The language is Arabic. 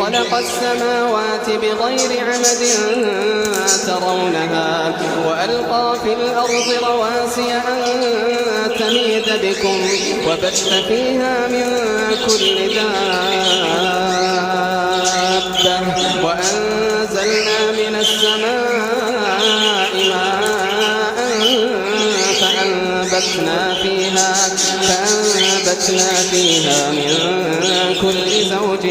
خلق السماوات بغير عمد ترونها وألقى في الأرض رواسي أن تميد بكم وبث فيها من كل دابة وأنزلنا من السماء ماء فأنبتنا فيها من كل زوج